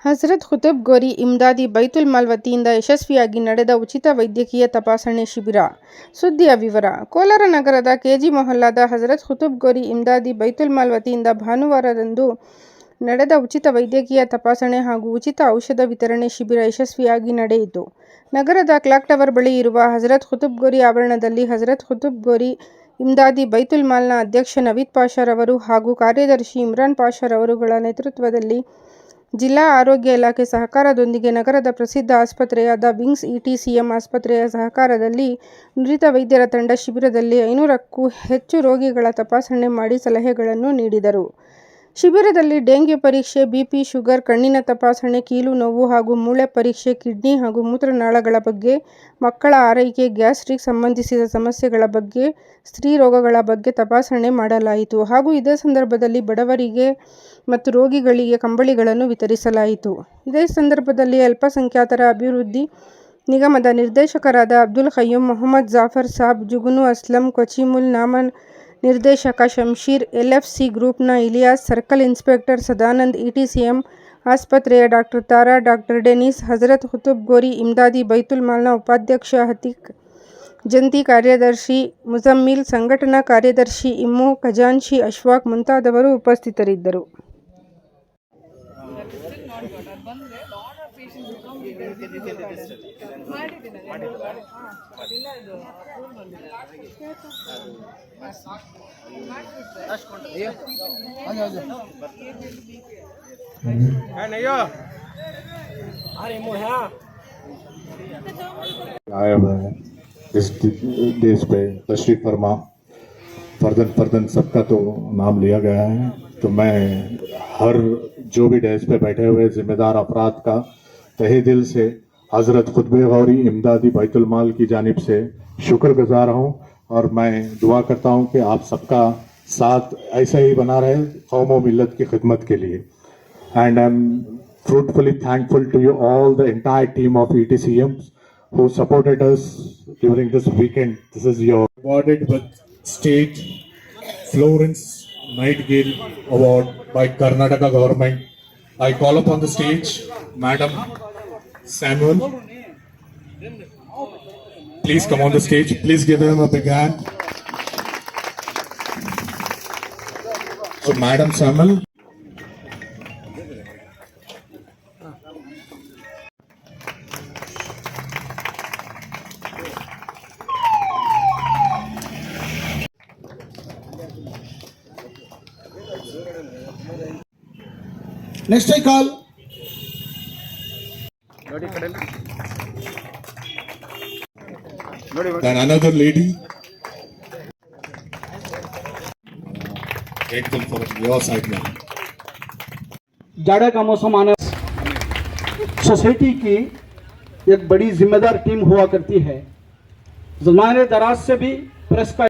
ಹಜರತ್ ಖುತಬ್ ಗೋರಿ ಇಮ್ದಾದಿ ಬೈತುಲ್ mall ವತಿಯಿಂದ ಯಶಸ್ವಿಯಾಗಿ ನಡೆದ ಉಚಿತ ವೈದ್ಯಕೀಯ ತಪಾಸಣೆ ಶಿಬಿರ. ಸುದ್ದಿಯ ವಿವರ. ಕೋಲಾರ ನಗರದ ಕೆಜಿ ಮೊಹಲ್ಲಾದ ಹಜರತ್ ಖುತಬ್ ಗೋರಿ ಇಮ್ದಾದಿ ಬೈತುಲ್ ಮಾಲ್ ವತಿಯಿಂದ ಭಾನುವಾರದಂದು ನಡೆದ ಉಚಿತ ವೈದ್ಯಕೀಯ ತಪಾಸಣೆ ಹಾಗೂ ಉಚಿತ ಔಷಧ ವಿತರಣೆ ಶಿಬಿರ ಯಶಸ್ವಿಯಾಗಿ ನಡೆಯಿತು. ನಗರದ ಕ್ಲಾಕ್ ಟವರ್ ಬಳಿ ಇರುವ ಹಜರತ್ ಖುತಬ್ ಗೋರಿ ಆವರಣದಲ್ಲಿ ಹಜರತ್ ಖುತಬ್ ಗೋರಿ ಇಮ್ದಾದಿ ಬೈತುಲ್ ಮಾಲ್ನ ಅಧ್ಯಕ್ಷ ನವೀದ್ ಪಾಷರವರು ಹಾಗೂ ಕಾರ್ಯದರ್ಶಿ ಇಮ್ರಾನ್ ಪಾಷರವರುಗಳ ನೇತೃತ್ವದಲ್ಲಿ ಜಿಲ್ಲಾ ಆರೋಗ್ಯ ಇಲಾಖೆ ಸಹಕಾರದೊಂದಿಗೆ ನಗರದ ಪ್ರಸಿದ್ಧ ಆಸ್ಪತ್ರೆಯಾದ ವಿಂಗ್ಸ್ ಇಟಿಸಿಎಂ ಆಸ್ಪತ್ರೆಯ ಸಹಕಾರದಲ್ಲಿ ನುರಿತ ವೈದ್ಯರ ತಂಡ ಶಿಬಿರದಲ್ಲಿ 500ಕ್ಕೂ ಹೆಚ್ಚು ರೋಗಿಗಳ ತಪಾಸಣೆ ಮಾಡಿ ಸಲಹೆಗಳನ್ನು ನೀಡಿದರು. ಶಿಬಿರದಲ್ಲಿ ಡೆಂಗ್ಯೂ ಪರೀಕ್ಷೆ, ಬಿಪಿ, ಶುಗರ್, ಕಣ್ಣಿನ ತಪಾಸಣೆ, ಕೀಲು ನೋವು ಹಾಗೂ ಮೂಳೆ ಪರೀಕ್ಷೆ, ಕಿಡ್ನಿ ಹಾಗೂ ಮೂತ್ರನಾಳಗಳ ಬಗ್ಗೆ, ಮಕ್ಕಳ ಆರೈಕೆ, ಗ್ಯಾಸ್ಟ್ರಿಕ್ ಸಂಬಂಧಿಸಿದ ಸಮಸ್ಯೆಗಳ ಬಗ್ಗೆ, ಸ್ತ್ರೀ ರೋಗಗಳ ಬಗ್ಗೆ ತಪಾಸಣೆ ಮಾಡಲಾಯಿತು ಹಾಗೂ ಇದೇ ಸಂದರ್ಭದಲ್ಲಿ ಬಡವರಿಗೆ ಮತ್ತು ರೋಗಿಗಳಿಗೆ ಕಂಬಳಿಗಳನ್ನು ವಿತರಿಸಲಾಯಿತು. ಇದೇ ಸಂದರ್ಭದಲ್ಲಿ ಅಲ್ಪಸಂಖ್ಯಾತರ ಅಭಿವೃದ್ಧಿ ನಿಗಮದ ನಿರ್ದೇಶಕರಾದ ಅಬ್ದುಲ್ ಖಯ್ಯೂಮ್, ಮೊಹಮ್ಮದ್ ಜಾಫರ್ ಸಾಬ್, ಜುಗ್ನು ಅಸ್ಲಂ, ಕೊಚಿಮುಲ್ ನಾಮನ್ ನಿರ್ದೇಶಕ ಶಂಶೀರ್, ಎಲ್ಎಫ್ಸಿ ಗ್ರೂಪ್ನ ಇಲಿಯಾಸ್, ಸರ್ಕಲ್ ಇನ್ಸ್ಪೆಕ್ಟರ್ ಸದಾನಂದ್, ಇಟಿಸಿಎಂ ಆಸ್ಪತ್ರೆಯ ಡಾಕ್ಟರ್ ತಾರಾ, ಡಾಕ್ಟರ್ ಡೆನಿಸ್, ಹಜರತ್ ಖುತಬ್ ಗೋರಿ ಇಮ್ದಾದಿ ಬೈತುಲ್ ಮಾಲ್ನ ಉಪಾಧ್ಯಕ್ಷ ಹತೀಕ್, ಜಂಟಿ ಕಾರ್ಯದರ್ಶಿ ಮುಜಮ್ಮಿಲ್, ಸಂಘಟನಾ ಕಾರ್ಯದರ್ಶಿ ಇಮ್ಮು, ಖಜಾಂಚಿ ಅಶ್ವಾಕ್ ಮುಂತಾದವರು ಉಪಸ್ಥಿತರಿದ್ದರು. आया हुआ है इस देश पे तशरीफ फरमा। फर्दन सबका तो नाम लिया गया है, तो मैं हर जो भी डेस्क पे बैठे हुए जिम्मेदार अफराद का तहे दिल से हजरत खुतब गौरी इमदादी बैतुल माल की जानिब से शुक्रगुजार हूँ और मैं दुआ करता हूँ कि आप सबका साथ ऐसा ही बना रहे कौम व मिल्लत की खिदमत के लिए. And I am fruitfully thankful to you all, the entire team of ETCM who supported us during this weekend. This is your awarded with State Florence Nightingale Award by Karnataka government. I call upon the stage Madam Samuel. Please come on the stage. Please give them a big hand. So Madam Samuel. Next I call then another lady. एकदम for your side में. जाड़े का मौसम आने society की एक बड़ी जिम्मेदार टीम हुआ करती है. ज़माने दराज से भी प्रेस का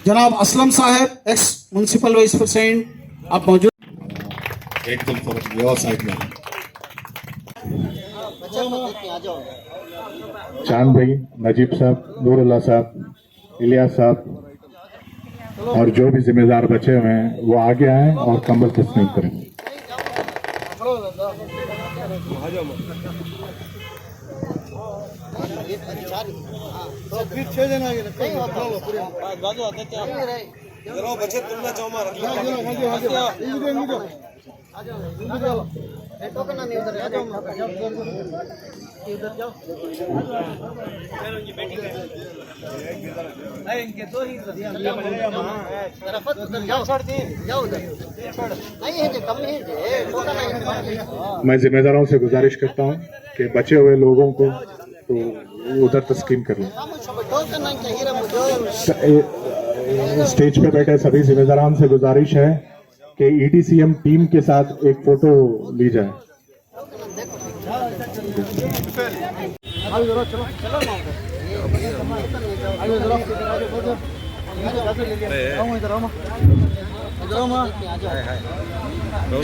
जनाब असलम साहब, एक्स म्युनिसिपल वाइस प्रेसिडेंट, आप मौजूद. एकदम for your side में. चांद भाई, नजीब साहब, नूरुल्लाह साहब, इलियास साहब और जो भी जिम्मेदार बचे हुए हैं वो आगे आए और कंबल तस्लीम करें. मैं जिम्मेदारों से गुजारिश करता हूँ कि बचे हुए लोगों को तो उधर तस्कीन कर लें. स्टेज पे बैठे सभी जिम्मेदारान से गुजारिश है कि ईटीसीएम टीम के साथ एक फोटो ली जाए.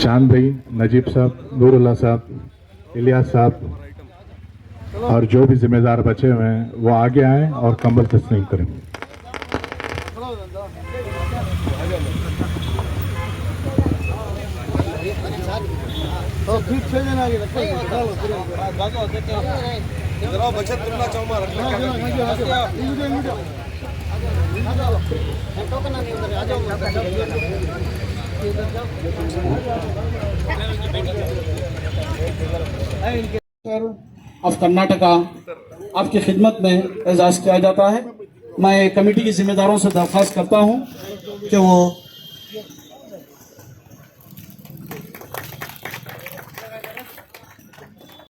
चांद भाई, नजीब साहब, नूरुल्लाह साहब, इलियास साहब और जो भी जिम्मेदार बचे हुए हैं वो आगे आएं और कंबल तस्लीम करें। ऑफ कर्नाटका आपकी खिदमत में एजाज किया जाता है। मैं कमेटी के जिम्मेदारों से दरख्वास्त करता हूं कि वो